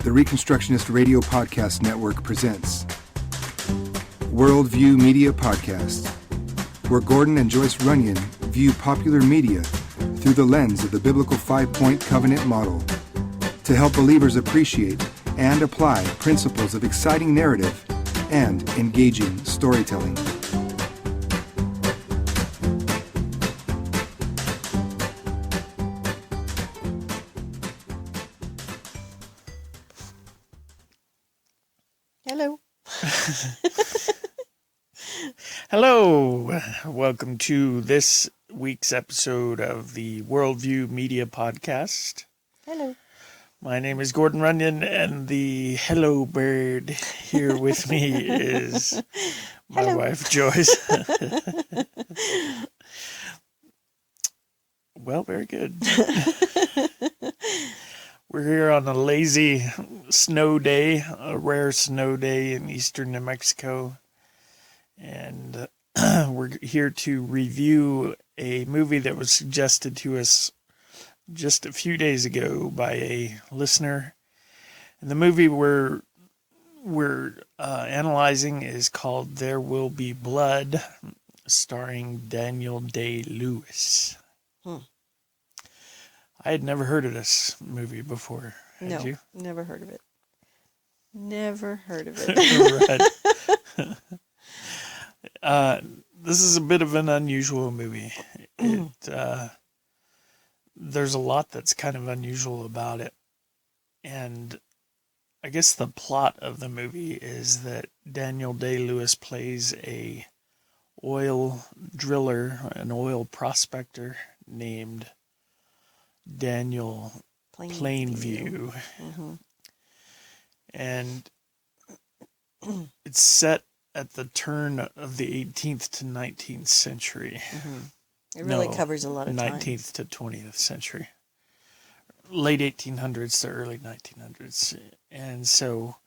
the Reconstructionist Radio Podcast Network presents Worldview Media Podcast, where Gordan and Joyce Runyan view popular media through the lens of the biblical five-point covenant model to help believers appreciate and apply principles of exciting narrative and engaging storytelling. Hello. Hello. Welcome to this week's episode of the Worldview Media Podcast. Hello. My name is Gordan Runyan, and the hello bird here with me is my wife, Joyce. Well, very good. We're here on a lazy snow day, a rare snow day in eastern New Mexico. And we're here to review a movie that was suggested to us just a few days ago by a listener. And the movie we're analyzing is called There Will Be Blood, starring Daniel Day-Lewis. I had never heard of this movie before. Had you? Never heard of it. Never heard of it. Right. This is a bit of an unusual movie. There's a lot that's kind of unusual about it. And I guess the plot of the movie is that Daniel Day-Lewis plays a oil driller, an oil prospector named Daniel Plainview. Mm-hmm. And it's set at the turn of the 18th to 19th century. Mm-hmm. It really covers a lot of time. 19th to 20th century. Late 1800s to early 1900s. And so,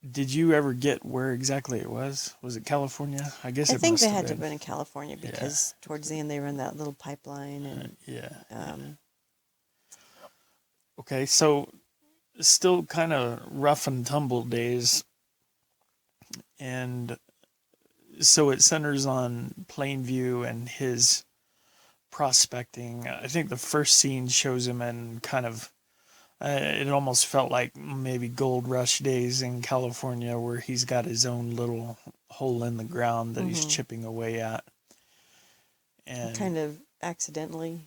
did you ever get where exactly it was? Was it California? I guess I think they had to have been in California because towards the end they run that little pipeline. And Okay, so still kind of rough and tumble days. And so it centers on Plainview and his prospecting. I think the first scene shows him in kind of, it almost felt like maybe gold rush days in California, where he's got his own little hole in the ground that he's chipping away at. And kind of accidentally.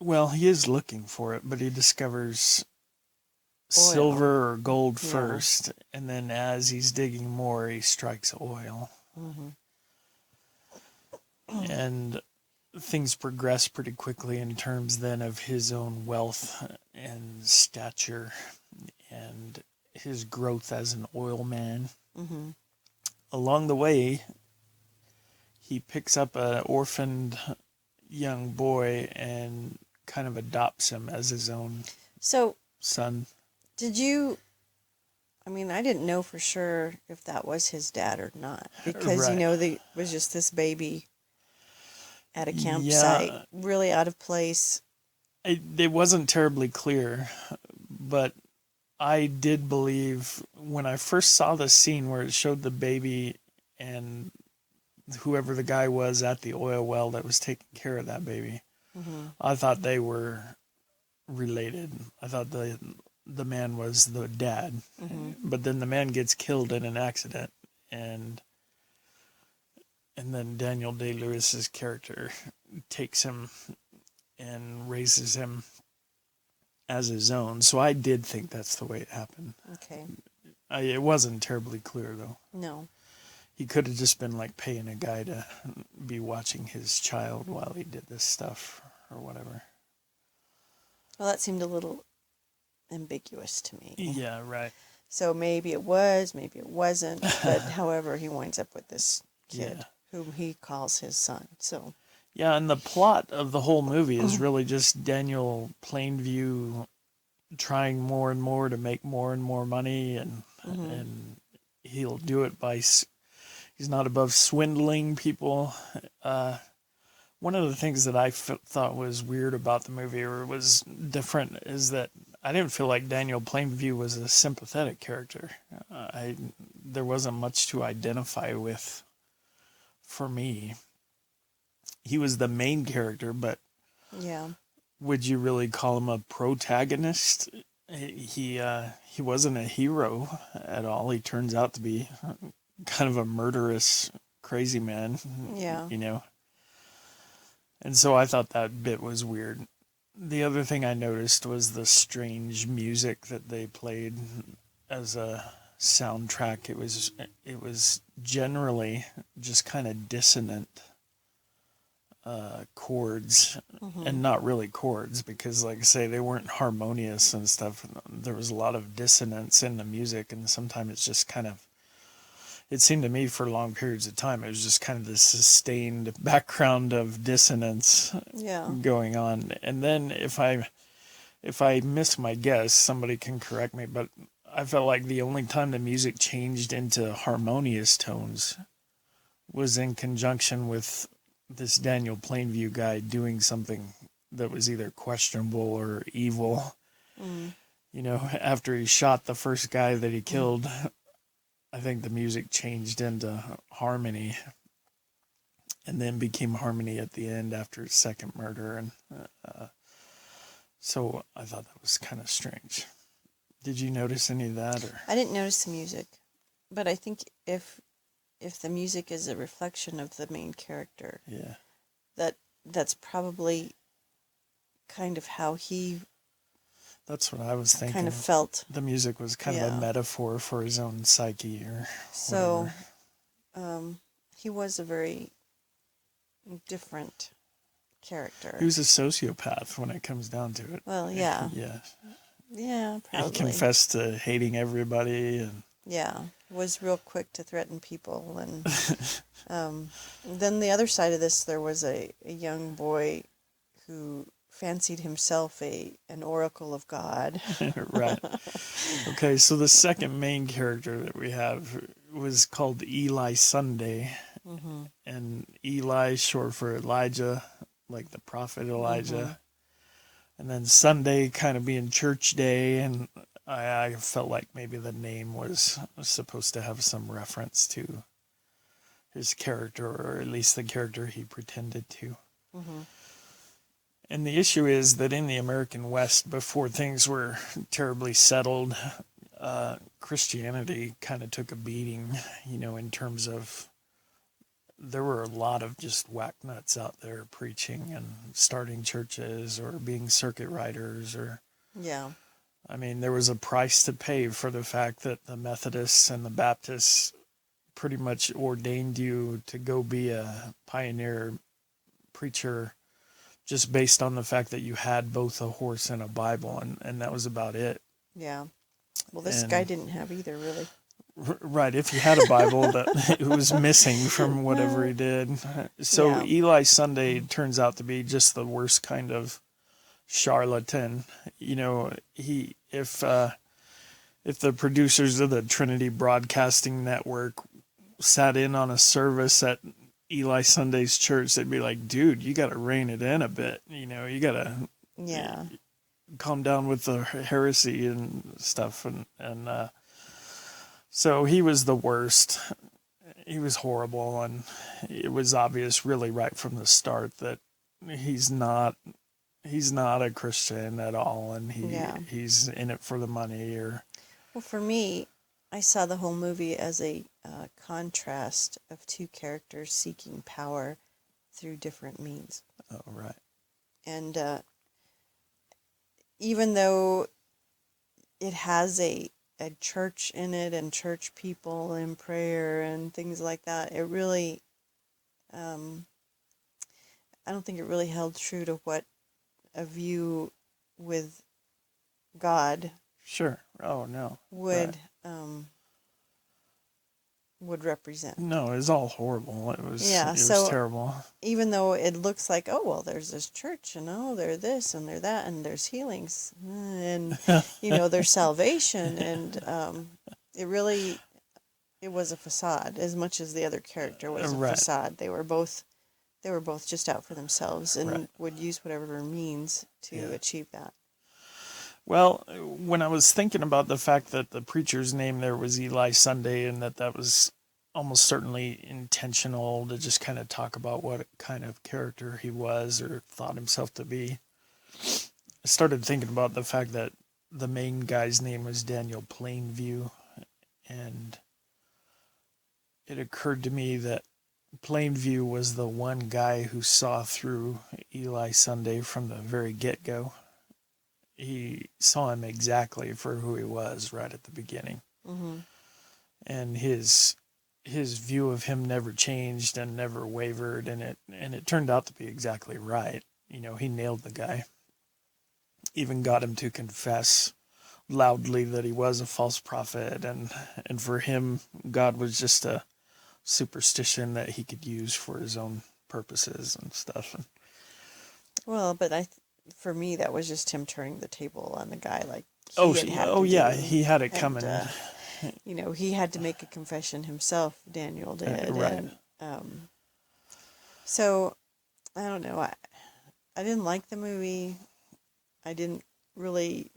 Well, he is looking for it, but he discovers silver or gold first, and then as he's digging more, he strikes oil. Mm-hmm. And things progress pretty quickly in terms then of his own wealth and stature and his growth as an oil man. Mm-hmm. Along the way, he picks up an orphaned young boy and kind of adopts him as his own son. I didn't know for sure if that was his dad or not, because, there was just this baby at a campsite, really out of place. It wasn't terribly clear, but I did believe when I first saw the scene where it showed the baby and whoever the guy was at the oil well that was taking care of that baby, I thought they were related. I thought the man was the dad, but then the man gets killed in an accident, and then Daniel Day-Lewis's character takes him and raises him as his own. So I did think that's the way it happened. Okay. It wasn't terribly clear, though. No. He could have just been like paying a guy to be watching his child while he did this stuff or whatever. Well, that seemed a little ambiguous to me. Yeah, right. So maybe it was, maybe it wasn't, but however, he winds up with this kid whom he calls his son. So yeah, and the plot of the whole movie is really just Daniel Plainview trying more and more to make more and more money, and he'll do it by, he's not above swindling people. One of the things that I thought was weird about the movie, or was different, is that I didn't feel like Daniel Plainview was a sympathetic character. There wasn't much to identify with for me. He was the main character, but Yeah. would you really call him a protagonist? He wasn't a hero at all. He turns out to be kind of a murderous, crazy man. Yeah. You know. And so I thought that bit was weird. The other thing I noticed was the strange music that they played as a soundtrack. It was generally just kind of dissonant chords, and not really chords, because like I say, they weren't harmonious and stuff. There was a lot of dissonance in the music, and sometimes it's just kind of, it seemed to me for long periods of time, it was just kind of this sustained background of dissonance going on. And then if I miss my guess, somebody can correct me, but I felt like the only time the music changed into harmonious tones was in conjunction with this Daniel Plainview guy doing something that was either questionable or evil. You know, after he shot the first guy that he killed, I think the music changed into harmony, and then became harmony at the end after his second murder. And so I thought that was kind of strange. Did you notice any of that? Or? I didn't notice the music, but I think if the music is a reflection of the main character, that's probably kind of how he. That's what I was thinking. Kind of felt. The music was kind of a metaphor for his own psyche, or so. Whatever. He was a very different character. He was a sociopath when it comes down to it. Well, yeah. Yeah, probably. He confessed to hating everybody, and was real quick to threaten people. And then the other side of this, there was a young boy who fancied himself an oracle of God. Right. Okay, so the second main character that we have was called Eli Sunday. And Eli, short for Elijah, like the prophet Elijah. And then Sunday kind of being church day, and I felt like maybe the name was supposed to have some reference to his character, or at least the character he pretended to. And the issue is that in the American West, before things were terribly settled, Christianity kind of took a beating, you know, in terms of there were a lot of just whack nuts out there preaching and starting churches or being circuit riders, or I mean, there was a price to pay for the fact that the Methodists and the Baptists pretty much ordained you to go be a pioneer preacher just based on the fact that you had both a horse and a Bible, and that was about it. Yeah. Well, this guy didn't have either, really. Right, if he had a Bible, that it was missing from whatever he did. So Eli Sunday turns out to be just the worst kind of charlatan. You know, if the producers of the Trinity Broadcasting Network sat in on a service at Eli Sunday's church, they'd be like, dude, you got to rein it in a bit. You know, you got to calm down with the heresy and stuff. And so he was the worst. He was horrible. And it was obvious really right from the start that he's not a Christian at all. And he's in it for the money. Well, for me, I saw the whole movie as a contrast of two characters seeking power through different means. Oh, right. And even though it has a church in it and church people and prayer and things like that, it really, I don't think it really held true to what a view with God. Sure. Oh, no. Would represent. No, it was all horrible. It was terrible. Even though it looks like, oh, well, there's this church, and oh, they're this and they're that, and there's healings, and you know, there's salvation, and it was a facade as much as the other character was a facade. They were both just out for themselves and would use whatever means to achieve that. Well, when I was thinking about the fact that the preacher's name there was Eli Sunday, and that was almost certainly intentional to just kind of talk about what kind of character he was or thought himself to be, I started thinking about the fact that the main guy's name was Daniel Plainview, and it occurred to me that Plainview was the one guy who saw through Eli Sunday from the very get-go. He saw him exactly for who he was right at the beginning. Mm-hmm. And his view of him never changed and never wavered, and it turned out to be exactly right. You know, he nailed the guy. Even got him to confess loudly that he was a false prophet, and for him, God was just a superstition that he could use for his own purposes and stuff. Well, but for me, that was just him turning the table on the guy. Like, he had it coming. You know, he had to make a confession himself. Daniel did, right? So I don't know. I didn't like the movie. I didn't really.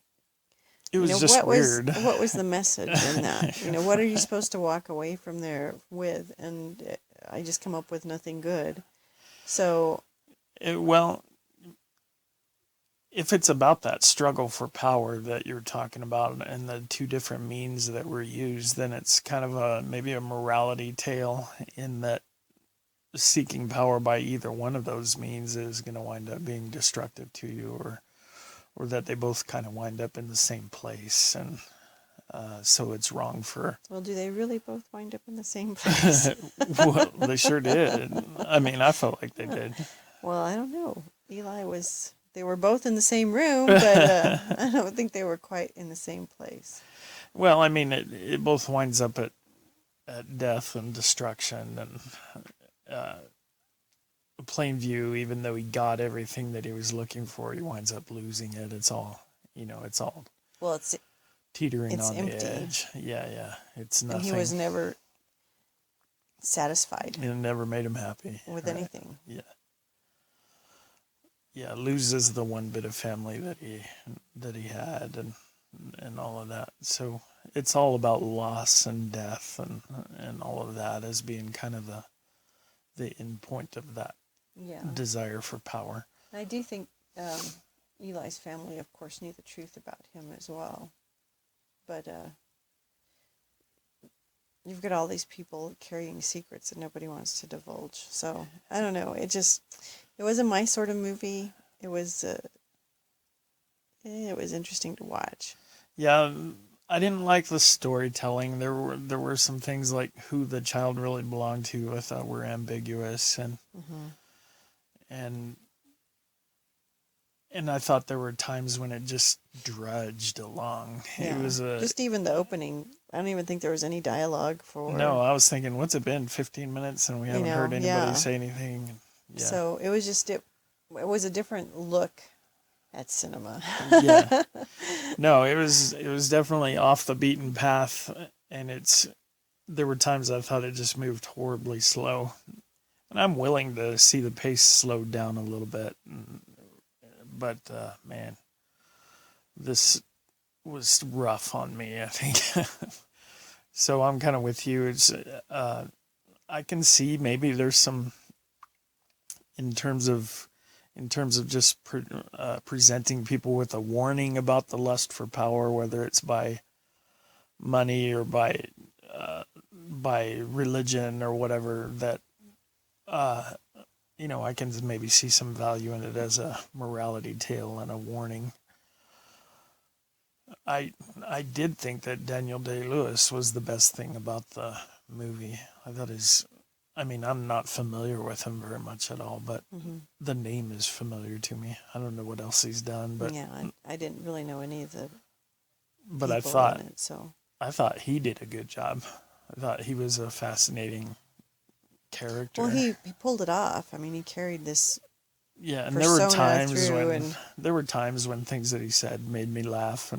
It was just weird. What was the message in that? You know, what are you supposed to walk away from there with? And I just come up with nothing good. So. Well, if it's about that struggle for power that you're talking about and the two different means that were used, then it's kind of maybe a morality tale in that seeking power by either one of those means is going to wind up being destructive to you, or that they both kind of wind up in the same place. And so it's wrong for... Well, do they really both wind up in the same place? Well, they sure did. I mean, I felt like they did. Well, I don't know. They were both in the same room, but I don't think they were quite in the same place. Well, I mean, it both winds up at death and destruction, and Plainview, even though he got everything that he was looking for, he winds up losing it. It's all Well, it's teetering on empty. the edge. Yeah, it's nothing. And he was never satisfied. It never made him happy with anything. Yeah, loses the one bit of family that he had, and all of that. So it's all about loss and death and all of that as being kind of the end point of that desire for power. I do think Eli's family, of course, knew the truth about him as well. But you've got all these people carrying secrets that nobody wants to divulge. So I don't know. It wasn't my sort of movie. It was interesting to watch. Yeah, I didn't like the storytelling. There were some things like who the child really belonged to I thought were ambiguous, and I thought there were times when it just drudged along. Yeah. It was just even the opening. I don't even think there was any dialogue for. No, I was thinking, what's it been? 15 minutes, and we haven't heard anybody say anything. Yeah. So it was just it was a different look at cinema. Yeah. No, it was definitely off the beaten path, and there were times I thought it just moved horribly slow. And I'm willing to see the pace slowed down a little bit. But man, this was rough on me, I think. So I'm kind of with you. It's I can see maybe there's some in terms of just presenting people with a warning about the lust for power, whether it's by money or by religion or whatever, that I can maybe see some value in it as a morality tale and a warning. I did think that Daniel Day-Lewis was the best thing about the movie. I thought I'm not familiar with him very much at all, but the name is familiar to me. I don't know what else he's done, but yeah, I didn't really know any of the. But I thought he did a good job. I thought he was a fascinating character. Well, he pulled it off. I mean, he carried this. Yeah, and there were times when things that he said made me laugh,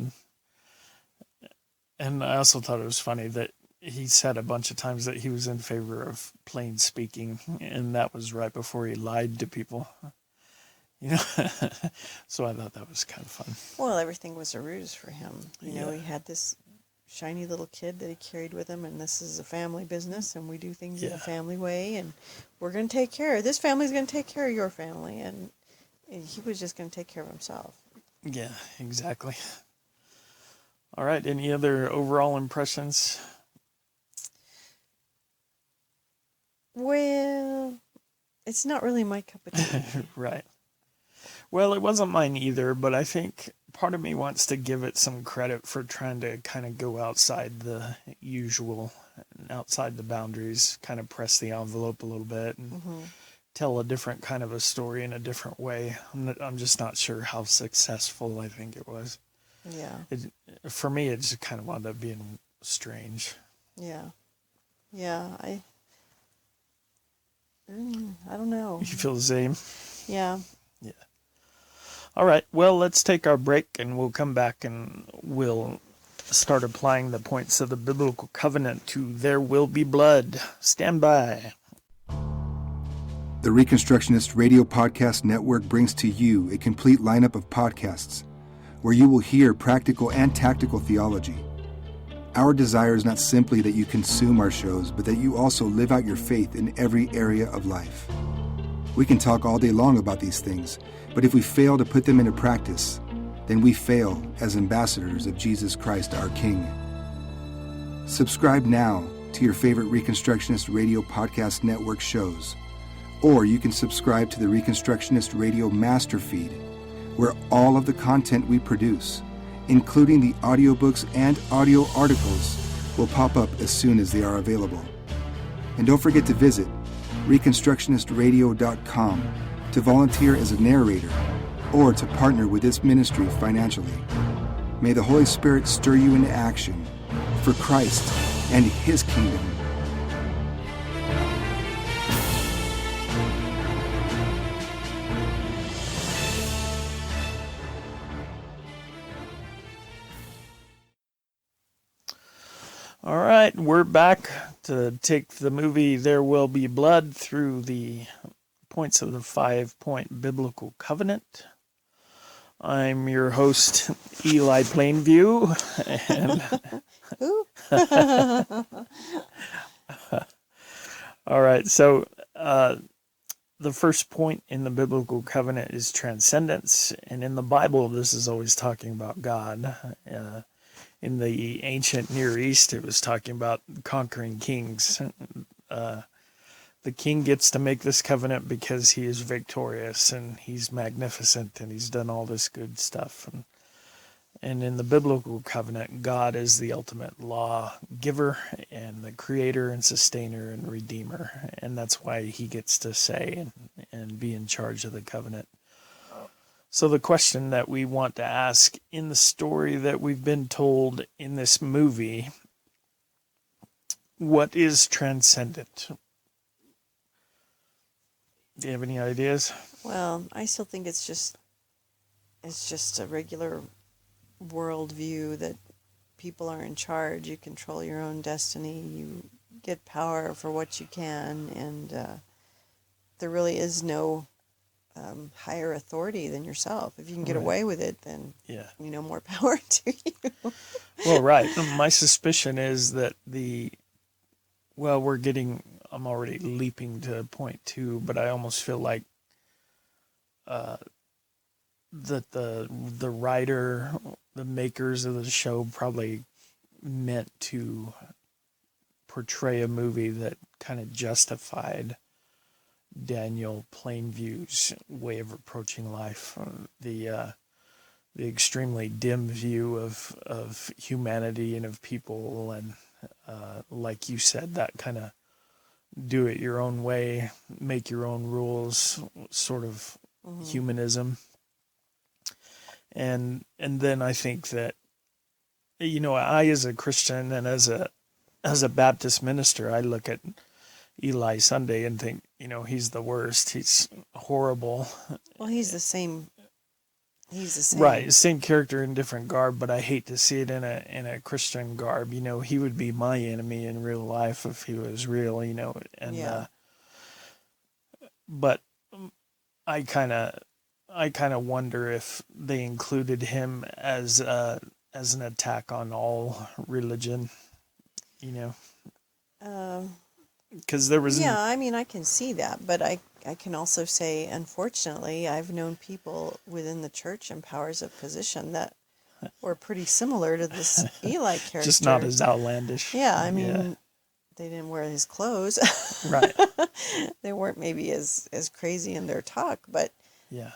and I also thought it was funny that he said a bunch of times that he was in favor of plain speaking, and that was right before he lied to people. So I thought that was kind of fun. Well, everything was a ruse for him. You know, Yeah. he had this shiny little kid that he carried with him, and this is a family business, and we do things in Yeah. a family way, and we're going to take care of this family's going to take care of your family, and he was just going to take care of himself. Yeah, exactly. All right. Any other overall impressions? Well, it's not really my cup of tea. Right. Well, it wasn't mine either, but I think part of me wants to give it some credit for trying to kind of go outside the usual, outside the boundaries, kind of press the envelope a little bit and tell a different kind of a story in a different way. I'm just not sure how successful I think it was. Yeah. For me, it just kind of wound up being strange. Yeah. Yeah. I don't know. You feel the same? Yeah. Yeah. All right. Well, let's take our break and we'll come back and we'll start applying the points of the biblical covenant to There Will Be Blood. Stand by. The Reconstructionist Radio Podcast Network brings to you a complete lineup of podcasts where you will hear practical and tactical theology. Our desire is not simply that you consume our shows, but that you also live out your faith in every area of life. We can talk all day long about these things, but if we fail to put them into practice, then we fail as ambassadors of Jesus Christ, our King. Subscribe now to your favorite Reconstructionist Radio Podcast Network shows, or you can subscribe to the Reconstructionist Radio Master Feed, where all of the content we produce, including the audiobooks and audio articles, will pop up as soon as they are available. And don't forget to visit reconstructionistradio.com to volunteer as a narrator or to partner with this ministry financially. May the Holy Spirit stir you into action for Christ and His kingdom. All right, we're back to take the movie There Will Be Blood through the points of the 5-point biblical covenant. I'm your host, Eli Plainview, and all right, so the first point in the biblical covenant is transcendence, and in the Bible, this is always talking about God. In the ancient Near East, it was talking about conquering kings. The king gets to make this covenant because he is victorious and he's magnificent and he's done all this good stuff. And in the biblical covenant, God is the ultimate law giver and the creator and sustainer and redeemer. And that's why he gets to say and be in charge of the covenant. So the question that we want to ask in the story that we've been told in this movie, what is transcendent? Do you have any ideas? Well, I still think it's just a regular worldview that people are in charge. You control your own destiny. You get power for what you can, and there really is no higher authority than yourself. If you can get away with it, then more power to you. Well, right. My suspicion is that I'm already leaping to point 2, but I almost feel like that the writer, the makers of the show probably meant to portray a movie that kind of justified Daniel Plainview's way of approaching life, the extremely dim view of humanity and of people, and like you said, that kind of do it your own way, make your own rules, sort of humanism. And then I think that, I as a Christian and as a Baptist minister, I look at Eli Sunday and think, he's the worst. He's horrible. Well, he's the same. Right, same character in different garb, but I hate to see it in a Christian garb. He would be my enemy in real life if he was real. But I kind of I kind of wonder if they included him as an attack on all religion, you know, Um, because there was yeah, I mean, I can see that, but I can also say, unfortunately, I've known people within the church in powers of position that were pretty similar to this Eli character. just not as outlandish. Yeah, I mean, they didn't wear his clothes. Right. They weren't maybe as crazy in their talk, but Yeah.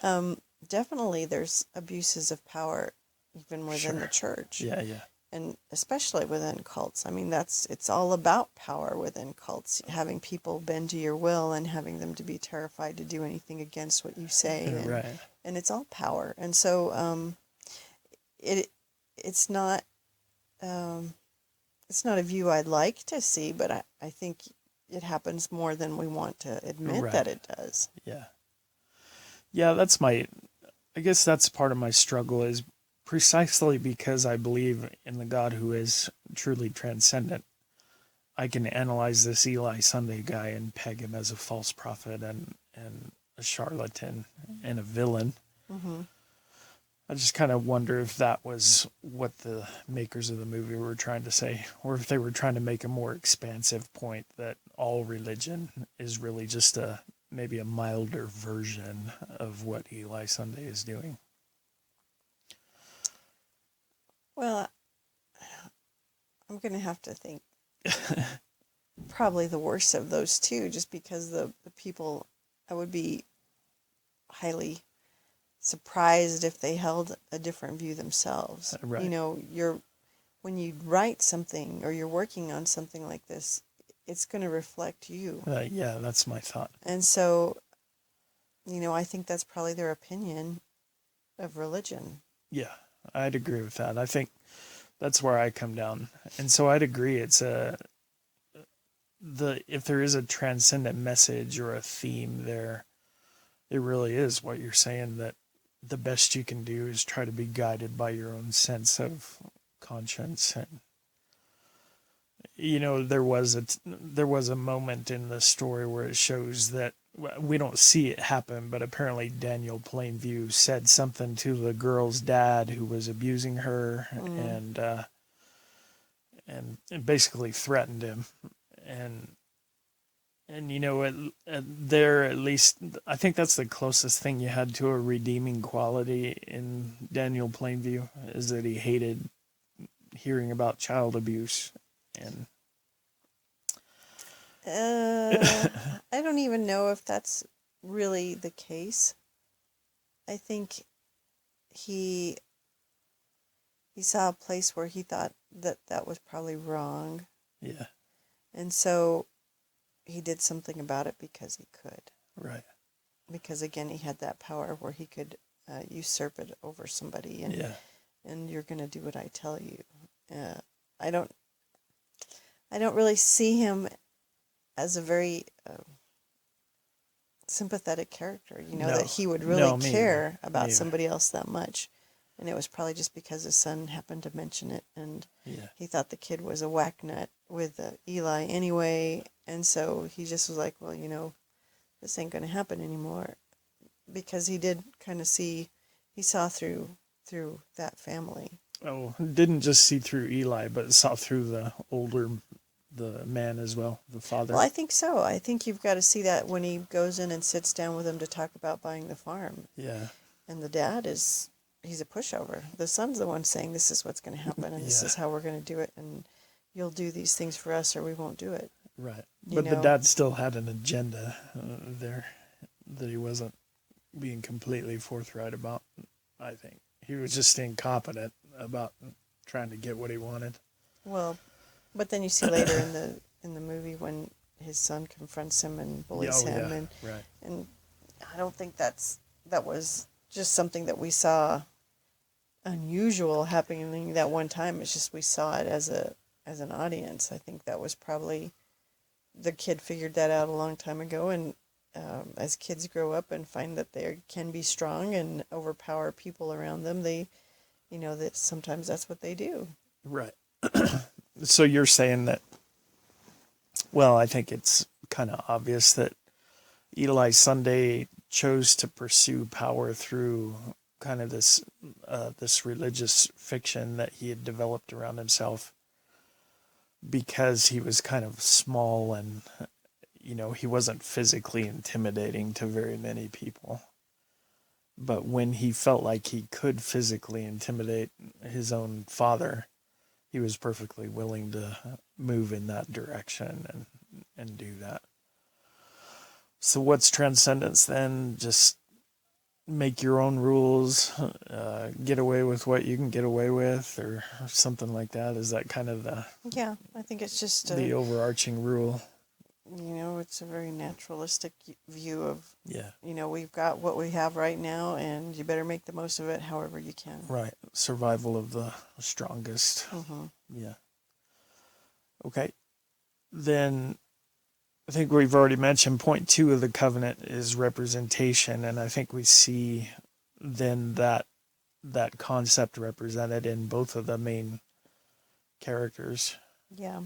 definitely there's abuses of power even within the church. Yeah. Yeah. And especially within cults. I mean, it's all about power within cults, having people bend to your will and having them to be terrified to do anything against what you say. And, Right. and it's all power. And so it's not a view I'd like to see, but I think it happens more than we want to admit that it does. Yeah. Yeah, I guess that's part of my struggle, is precisely because I believe in the God who is truly transcendent. I can analyze this Eli Sunday guy and peg him as a false prophet and a charlatan and a villain. Mm-hmm. I just kind of wonder if that was what the makers of the movie were trying to say, or if they were trying to make a more expansive point that all religion is really just maybe a milder version of what Eli Sunday is doing. Well, I'm going to have to think probably the worst of those two, just because the people, I would be highly surprised if they held a different view themselves. Right. You know, when you write something or you're working on something like this, it's going to reflect you. Yeah, that's my thought. And so, you know, I think that's probably their opinion of religion. Yeah, I'd agree with that. I think that's where I come down. And so I'd agree it's if there is a transcendent message or a theme there, it really is what you're saying, that the best you can do is try to be guided by your own sense of conscience. And you know, there was a moment in the story where it shows that we don't see it happen, but apparently Daniel Plainview said something to the girl's dad who was abusing her, and basically threatened him. And you know, there, at least, I think that's the closest thing you had to a redeeming quality in Daniel Plainview, is that he hated hearing about child abuse. And I don't even know if that's really the case. I think he saw a place where he thought that was probably wrong. Yeah. And so he did something about it because he could. Right. Because again, he had that power where he could usurp it over somebody, and you're going to do what I tell you. I don't really see him as a very sympathetic character, you know, that he would really care about somebody else that much. And it was probably just because his son happened to mention it, and he thought the kid was a whacknut with Eli anyway, and so he just was like, well, you know, this ain't going to happen anymore, because he did kind of he saw through that family. Oh, didn't just see through Eli, but saw through the man as well, the father. Well, I think so. I think you've got to see that when he goes in and sits down with him to talk about buying the farm. Yeah. And the dad he's a pushover. The son's the one saying, this is what's going to happen, and this is how we're going to do it, and you'll do these things for us or we won't do it. Right. But the dad still had an agenda there that he wasn't being completely forthright about, I think. He was just incompetent about trying to get what he wanted. Well, but then you see later in the movie when his son confronts him and bullies him, and I don't think that was just something that we saw unusual happening that one time. It's just we saw it as an audience. I think that was probably, the kid figured that out a long time ago, and as kids grow up and find that they can be strong and overpower people around them, they, you know, that sometimes that's what they do. Right. So you're saying that, well, I think it's kind of obvious that Eli Sunday chose to pursue power through kind of this religious fiction that he had developed around himself, because he was kind of small and, he wasn't physically intimidating to very many people. But when he felt like he could physically intimidate his own father, he was perfectly willing to move in that direction and do that. So what's transcendence then? Just make your own rules, get away with what you can get away with, or something like that? Is that kind of Yeah, I think it's just the overarching rule? It's a very naturalistic view of, Yeah. We've got what we have right now, and you better make the most of it however you can. Right. Survival of the strongest. Mm-hmm. Yeah. Okay. Then I think we've already mentioned point 2 of the covenant is representation, and I think we see then that concept represented in both of the main characters. Yeah.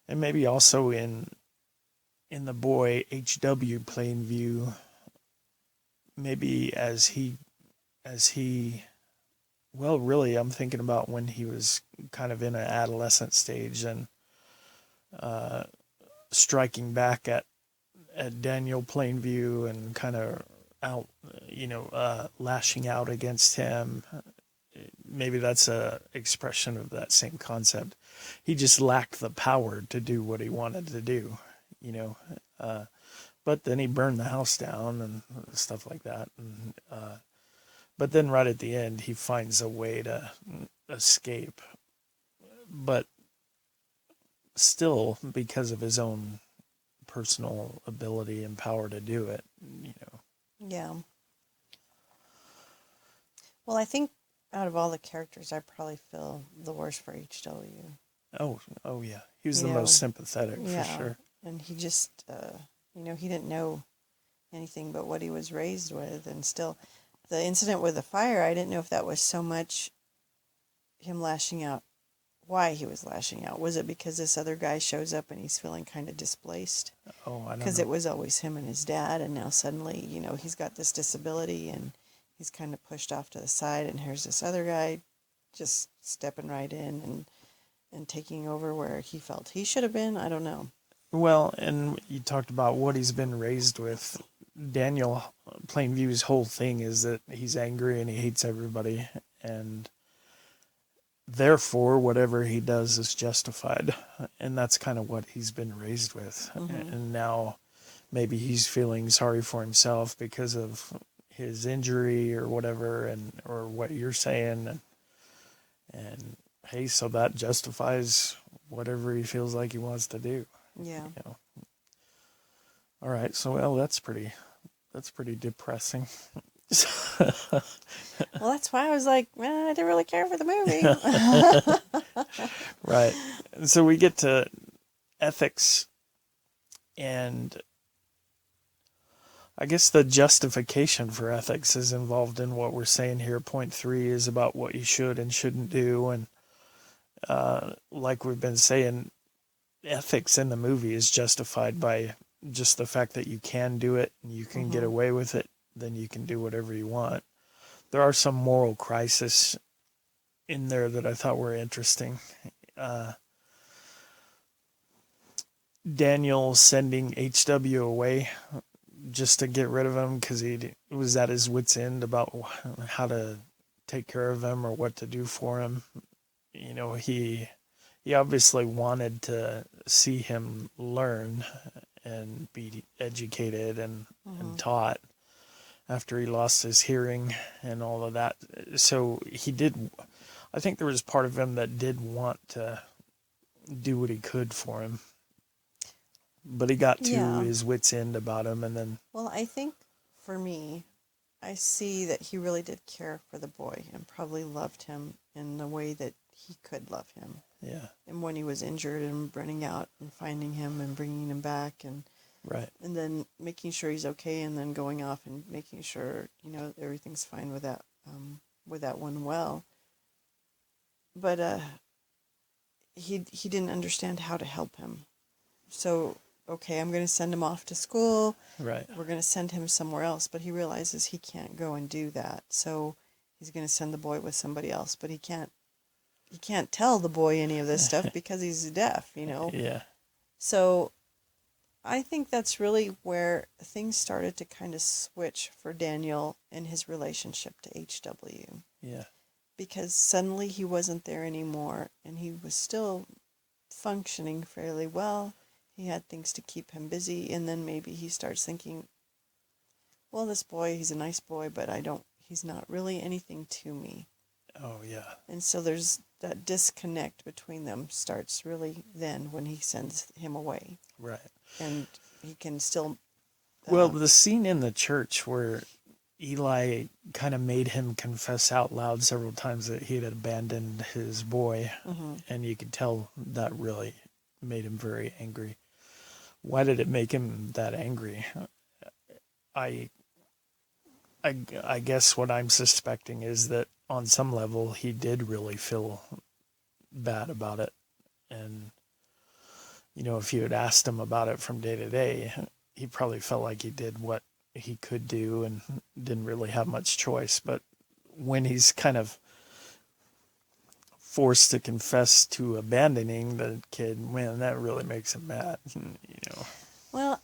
And maybe also in the boy H.W. Plainview, maybe as he well, really, I'm thinking about when he was kind of in an adolescent stage and striking back at Daniel Plainview and kind of out, lashing out against him. Maybe that's a expression of that same concept. He just lacked the power to do what he wanted to do, but then he burned the house down and stuff like that. And, but then right at the end, he finds a way to escape, but still because of his own personal ability and power to do it, Yeah. Well, I think out of all the characters, I probably feel the worst for H.W. Oh yeah. He was the most sympathetic, yeah. for sure. And he just, he didn't know anything but what he was raised with. And still, the incident with the fire, I didn't know if that was so much him lashing out, why he was lashing out. Was it because this other guy shows up and he's feeling kind of displaced? Oh, I don't know. Because it was always him and his dad, and now suddenly, he's got this disability and he's kind of pushed off to the side, and here's this other guy just stepping right in and taking over where he felt he should have been. I don't know. Well, and you talked about what he's been raised with. Daniel Plainview's whole thing is that he's angry and he hates everybody, and therefore whatever he does is justified. And that's kind of what he's been raised with. Mm-hmm. And now maybe he's feeling sorry for himself because of his injury or whatever, or what you're saying, and hey, so that justifies whatever he feels like he wants to do. Yeah. All right, so well, that's pretty depressing. Well, that's why I was like, I didn't really care for the movie. Right. So we get to ethics, and I guess the justification for ethics is involved in what we're saying here. Point 3 is about what you should and shouldn't do. And like we've been saying, ethics in the movie is justified by just the fact that you can do it and you can get away with it. Then you can do whatever you want. There are some moral crises in there that I thought were interesting. Daniel sending H.W. away just to get rid of him because he was at his wit's end about how to take care of him or what to do for him. He obviously wanted to see him learn and be educated and taught after he lost his hearing and all of that. So I think there was part of him that did want to do what he could for him. But he got to his wit's end about him, and then... Well, I think, for me, I see that he really did care for the boy and probably loved him in the way that he could love him. Yeah. And when he was injured and running out and finding him and bringing him back and... Right. And then making sure he's okay, and then going off and making sure, everything's fine with that one well. But he didn't understand how to help him. So okay, I'm going to send him off to school. Right. We're going to send him somewhere else. But he realizes he can't go and do that. So he's going to send the boy with somebody else. But he can't tell the boy any of this stuff because he's deaf, you know. Yeah. So I think that's really where things started to kind of switch for Daniel in his relationship to HW. Yeah. Because suddenly he wasn't there anymore, and he was still functioning fairly well. He had things to keep him busy, and then maybe he starts thinking, well, this boy, he's a nice boy, but he's not really anything to me. Oh, yeah. And so there's that disconnect between them starts really then when he sends him away. Right. And he can still... Well, the scene in the church where Eli kind of made him confess out loud several times that he had abandoned his boy, and you could tell that really made him very angry. Why did it make him that angry? I guess what I'm suspecting is that on some level he did really feel bad about it. And, you know, if you had asked him about it from day to day, he probably felt like he did what he could do and didn't really have much choice. But when he's kind of forced to confess to abandoning the kid, man, that really makes him mad, you know. Well,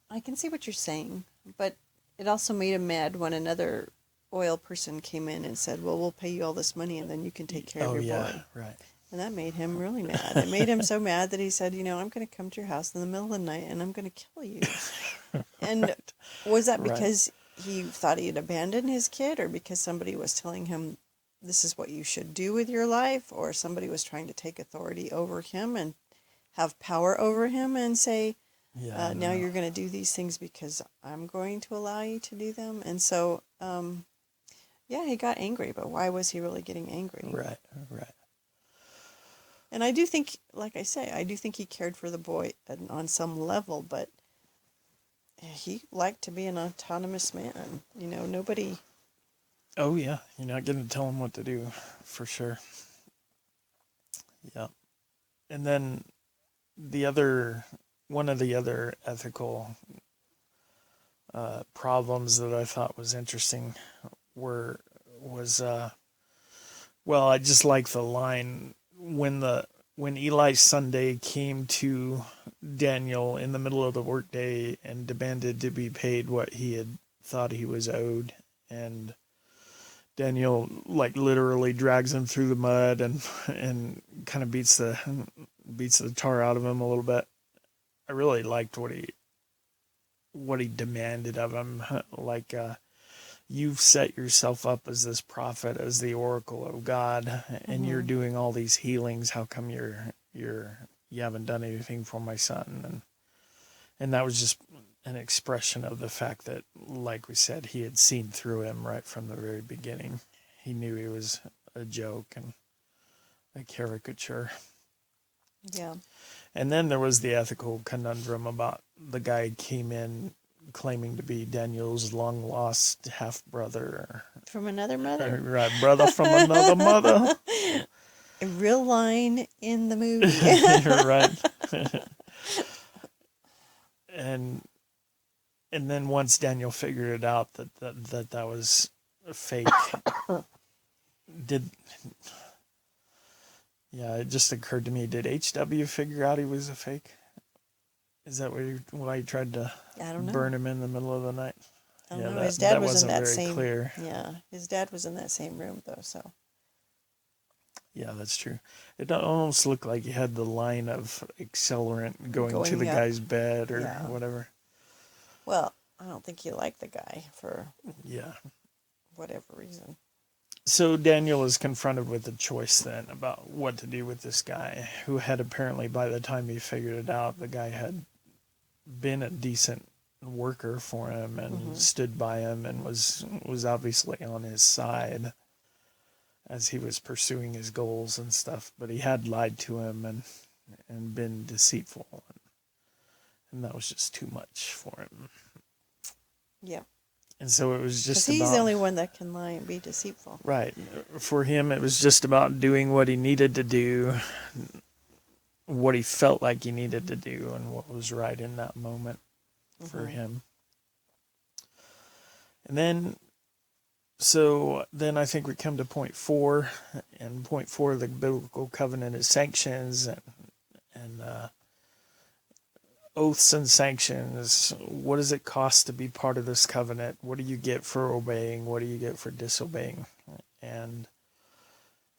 I can see what you're saying, but it also made him mad when another oil person came in and said, well, we'll pay you all this money and then you can take care of your boy. Right. And that made him really mad. It made him so mad that he said, you know, I'm going to come to your house in the middle of the night and I'm going to kill you. And Right. Was that because he thought he had abandoned his kid, or because somebody was telling him this is what you should do with your life, or somebody was trying to take authority over him and have power over him and say, now you're going to do these things because I'm going to allow you to do them? And so, he got angry, but why was he really getting angry? Right. And I do think, like I say, I do think he cared for the boy on some level, but he liked to be an autonomous man. You know, nobody... Oh, yeah. You're not going to tell him what to do, for sure. Yeah. And then one of the other ethical problems that I thought was interesting was I just like the line when Eli Sunday came to Daniel in the middle of the workday and demanded to be paid what he had thought he was owed, and Daniel literally drags him through the mud and kind of beats the tar out of him a little bit. I really liked what he demanded of him, you've set yourself up as this prophet, as the oracle of God, and you're doing all these healings. How come you haven't done anything for my son? And that was just an expression of the fact that, like we said, he had seen through him right from the very beginning. He knew he was a joke and a caricature. Yeah. And then there was the ethical conundrum about the guy came in claiming to be Daniel's long-lost half-brother. From another mother. Right, brother from another mother. A real line in the movie. You're right. And then once Daniel figured it out that was fake, it just occurred to me, did HW figure out he was a fake? Is that why he tried to burn him in the middle of the night? I don't know. His dad was in that same. Clear. Yeah, his dad was in that same room though. So. Yeah, that's true. It almost looked like he had the line of accelerant going to the guy's bed or whatever. Well, I don't think he liked the guy for whatever reason. So Daniel is confronted with a choice then about what to do with this guy, who had apparently, by the time he figured it out, the guy had been a decent worker for him and stood by him and was obviously on his side as he was pursuing his goals and stuff, but he had lied to him and been deceitful, and that was just too much for him. Yeah. And so it was just he's the only one that can lie and be deceitful. Right. For him, it was just about doing what he needed to do, what he felt like he needed to do and what was right in that moment for him. And then I think we come to point 4, and point 4 of the biblical covenant is sanctions and oaths and sanctions. What does it cost to be part of this covenant? What do you get for obeying? What do you get for disobeying? And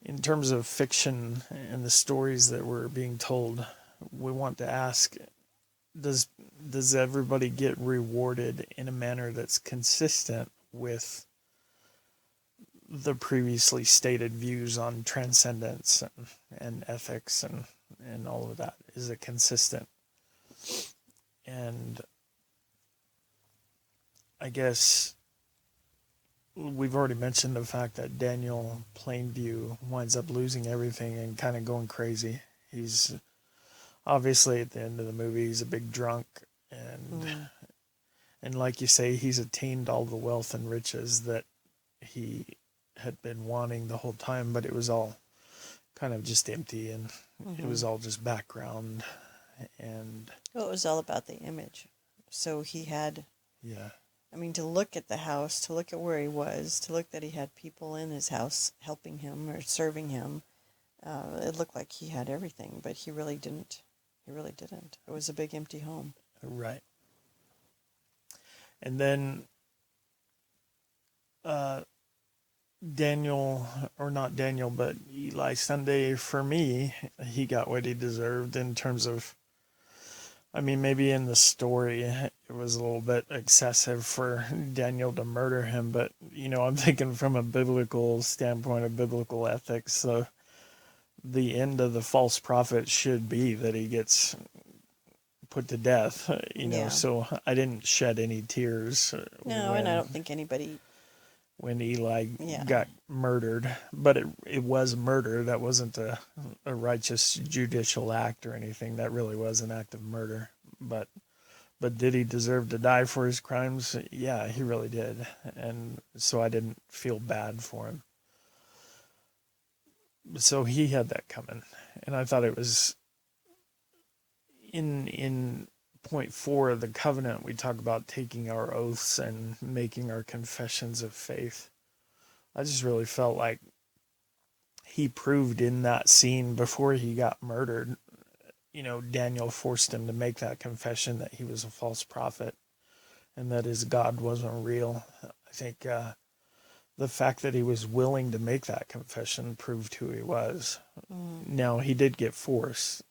in terms of fiction and the stories that we're being told, we want to ask, does everybody get rewarded in a manner that's consistent with the previously stated views on transcendence and ethics and all of that? Is it consistent? And I guess we've already mentioned the fact that Daniel Plainview winds up losing everything and kind of going crazy. He's obviously at the end of the movie, he's a big drunk, and like you say, he's attained all the wealth and riches that he had been wanting the whole time, but it was all kind of just empty, and it was all just background. And well, it was all about the image. So he had, I mean, to look at the house, to look at where he was, to look that he had people in his house helping him or serving him, it looked like he had everything, but he really didn't. He really didn't. It was a big empty home. Right. And then but Eli Sunday, for me, he got what he deserved in terms of, I mean, maybe in the story it was a little bit excessive for Daniel to murder him, but, I'm thinking from a biblical standpoint, of biblical ethics, so the end of the false prophet should be that he gets put to death, so I didn't shed any tears. No, and I don't think anybody... When Eli got murdered, but it was murder. That wasn't a righteous judicial act or anything. That really was an act of murder. But did he deserve to die for his crimes? Yeah, he really did. And so I didn't feel bad for him. So he had that coming. And I thought it was in point 4 of the covenant, we talk about taking our oaths and making our confessions of faith. I just really felt like he proved in that scene before he got murdered, Daniel forced him to make that confession that he was a false prophet and that his God wasn't real. I think the fact that he was willing to make that confession proved who he was. Now, he did get forced.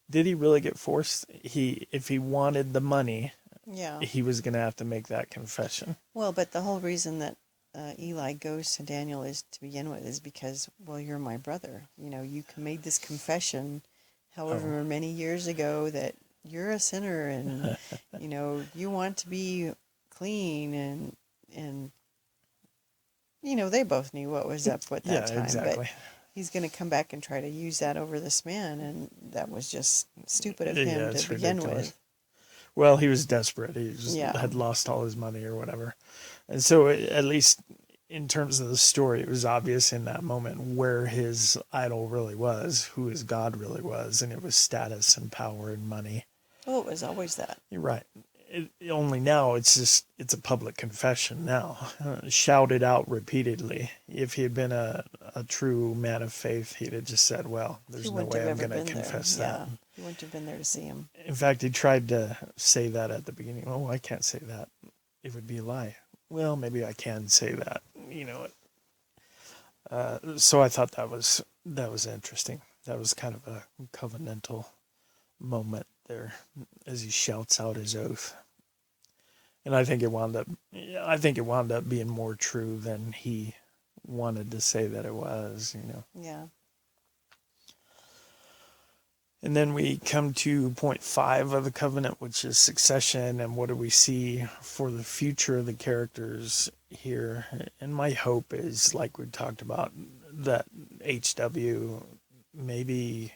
Did he really get forced? If he wanted the money, he was going to have to make that confession. Well, but the whole reason that Eli goes to Daniel is to begin with is because, well, you're my brother. You made this confession however many years ago that you're a sinner and, you want to be clean and they both knew what was up at that time. Exactly. But he's going to come back and try to use that over this man, and that was just stupid of him to begin with. Well, he was desperate. He had lost all his money or whatever. And so, at least in terms of the story, it was obvious in that moment where his idol really was, who his God really was, and it was status and power and money. Oh, it was always that. You're right. Only now it's a public confession now, shouted out repeatedly. If he had been a true man of faith, he'd have just said, well, there's no way I'm going to confess that. Yeah, he wouldn't have been there to see him. In fact, he tried to say that at the beginning. Oh, I can't say that. It would be a lie. Well, maybe I can say that. So I thought that was interesting. That was kind of a covenantal moment there as he shouts out his oath. And I think it wound up being more true than he wanted to say that it was, Yeah. And then we come to point 5 of the covenant, which is succession, and what do we see for the future of the characters here. And my hope is, like we talked about, that HW maybe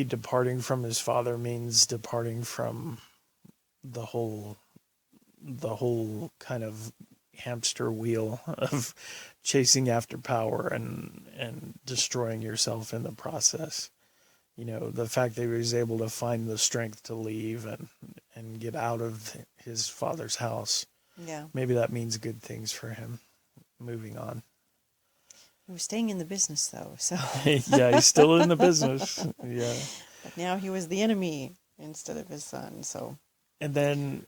departing from his father means departing from the whole kind of hamster wheel of chasing after power and destroying yourself in the process. you know, the fact that he was able to find the strength to leave and get out of his father's house. Yeah. Maybe that means good things for him moving on. He was staying in the business, though, so. Yeah, he's still in the business. Yeah. But now he was the enemy instead of his son, so. And then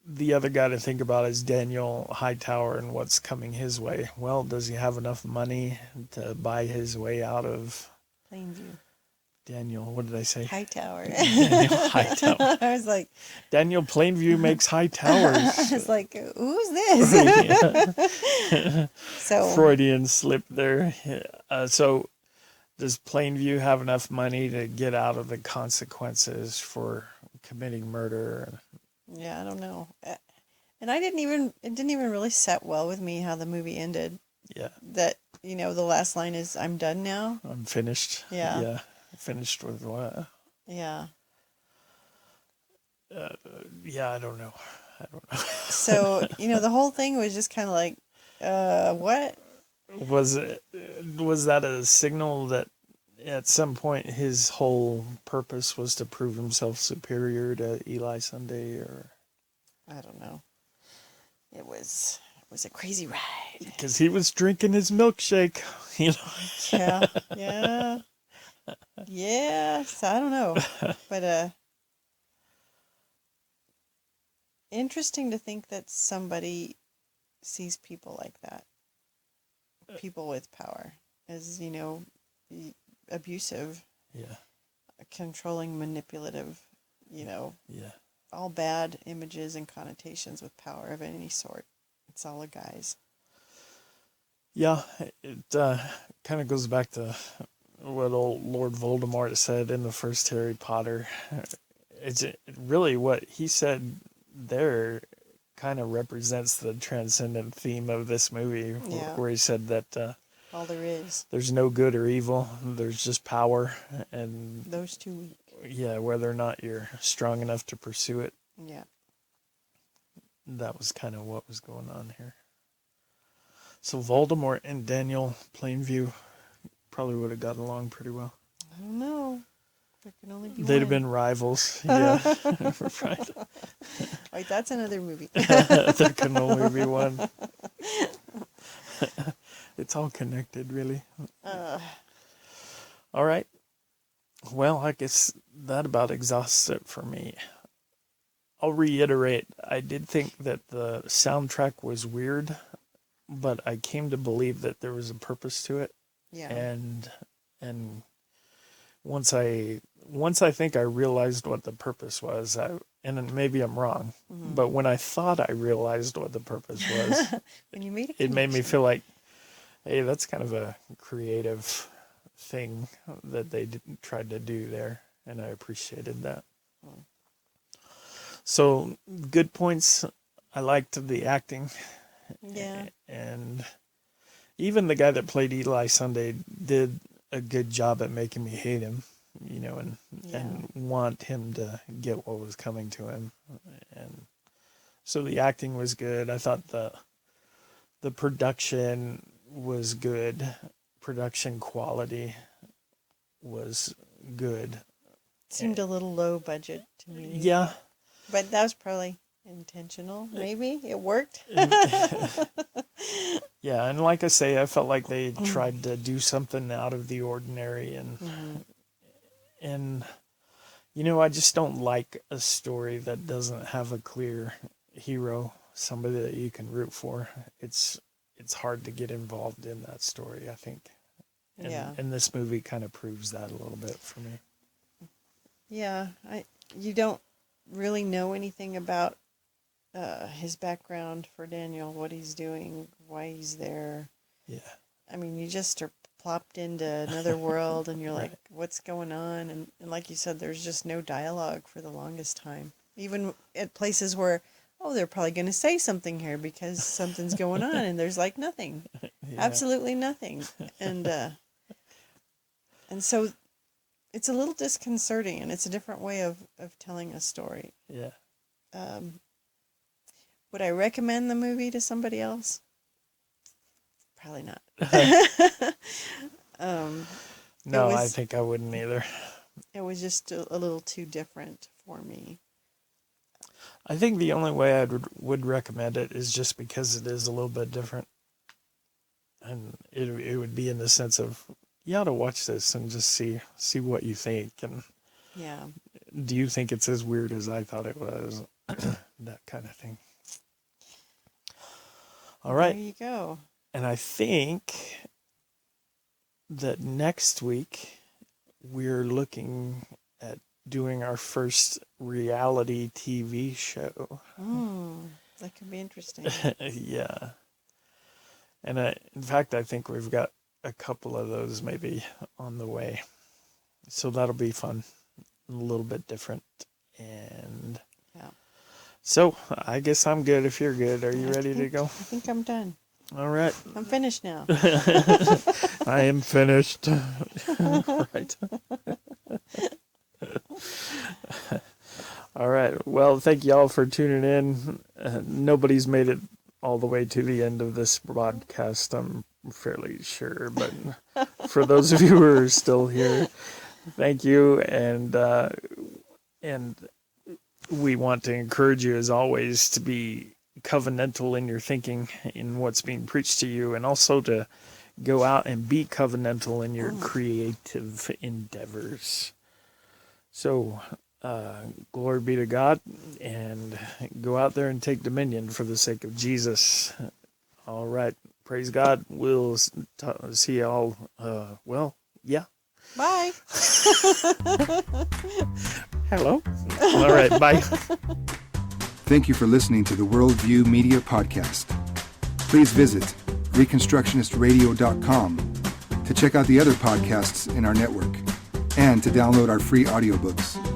the other guy to think about is Daniel Hightower and what's coming his way. Well, does he have enough money to buy his way out of Plainview. What did I say? Hightower. Daniel Hightower. I was like. Daniel Plainview makes high towers. I was like, who's this? So Freudian slip there. So does Plainview have enough money to get out of the consequences for committing murder? Yeah, I don't know. And it didn't even really set well with me how the movie ended. Yeah. That, the last line is, I'm done now. I'm finished. Yeah. Yeah. Finished with what? Yeah. Yeah, I don't know. So, the whole thing was just kind of like, what? Was that a signal that at some point his whole purpose was to prove himself superior to Eli Sunday, or? I don't know. It was a crazy ride. Because he was drinking his milkshake, Yeah, yeah. Yes, I don't know. But interesting to think that somebody sees people like that. People with power as, abusive. Yeah. Controlling, manipulative, Yeah. all bad images and connotations with power of any sort. It's all a guise. Yeah, it kind of goes back to what old Lord Voldemort said in the first Harry Potter. It's really what he said there kind of represents the transcendent theme of this movie, Yeah. where he said that All there is. there's no good or evil, there's just power, and Those two weak. yeah, whether or not you're strong enough to pursue it. Yeah. That was kind of what was going on here. So Voldemort and Daniel Plainview probably would have got along pretty well. I don't know. There can only be They'd have one. been rivals. Yeah. Right. Wait, that's another movie. There can only be one. It's all connected, really. All right. Well, I guess that about exhausts it for me. I'll reiterate, I did think that the soundtrack was weird, but I came to believe that there was a purpose to it. Yeah. And once I think I realized what the purpose was, and maybe I'm wrong, but when I thought I realized what the purpose was, when you made it made me feel like, hey, that's kind of a creative thing that they tried to do there, and I appreciated that. So, good points. I liked the acting. Yeah. And even the guy that played Eli Sunday did a good job at making me hate him, and want him to get what was coming to him. And so the acting was good. I thought the production was good. Production quality was good. Seemed a little low budget to me. Yeah. But that was probably intentional, maybe. It worked. Yeah, and like I say, I felt like they tried to do something out of the ordinary, and I just don't like a story that doesn't have a clear hero, somebody that you can root for. It's hard to get involved in that story, I think. And this movie kind of proves that a little bit for me. Yeah, you don't really know anything about his background for Daniel, what he's doing, why he's there. Yeah. I mean, you just are plopped into another world and you're like, what's going on? And like you said, there's just no dialogue for the longest time. Even at places where, they're probably going to say something here because something's going on, and there's like nothing. Yeah. Absolutely nothing. And so it's a little disconcerting, and it's a different way of telling a story. Yeah. Would I recommend the movie to somebody else? Probably not. No, I think I wouldn't either. it was just a little too different for me. I think the only way I would recommend it is just because it is a little bit different. And it would be in the sense of, you ought to watch this and just see what you think. And Yeah. do you think it's as weird as I thought it was? That kind of thing. All right. There you go. And I think that next week we're looking at doing our first reality TV show. That could be interesting. Yeah. And in fact, I think we've got a couple of those maybe on the way. So that'll be fun. A little bit different. And Yeah. so I guess I'm good if you're good. Are you ready to go? I think I'm done. All right. I'm finished now. I am finished. Right. All right. Well, thank you all for tuning in. Nobody's made it all the way to the end of this broadcast, I'm fairly sure. But for those of you who are still here, thank you. And we want to encourage you, as always, to be covenantal in your thinking, in what's being preached to you, and also to go out and be covenantal in your creative endeavors. So, glory be to God, and go out there and take dominion for the sake of Jesus. All right. Praise God. We'll see you all. Yeah. Bye. Hello. All right. Bye. Thank you for listening to the Worldview Media Podcast. Please visit reconstructionistradio.com to check out the other podcasts in our network and to download our free audiobooks.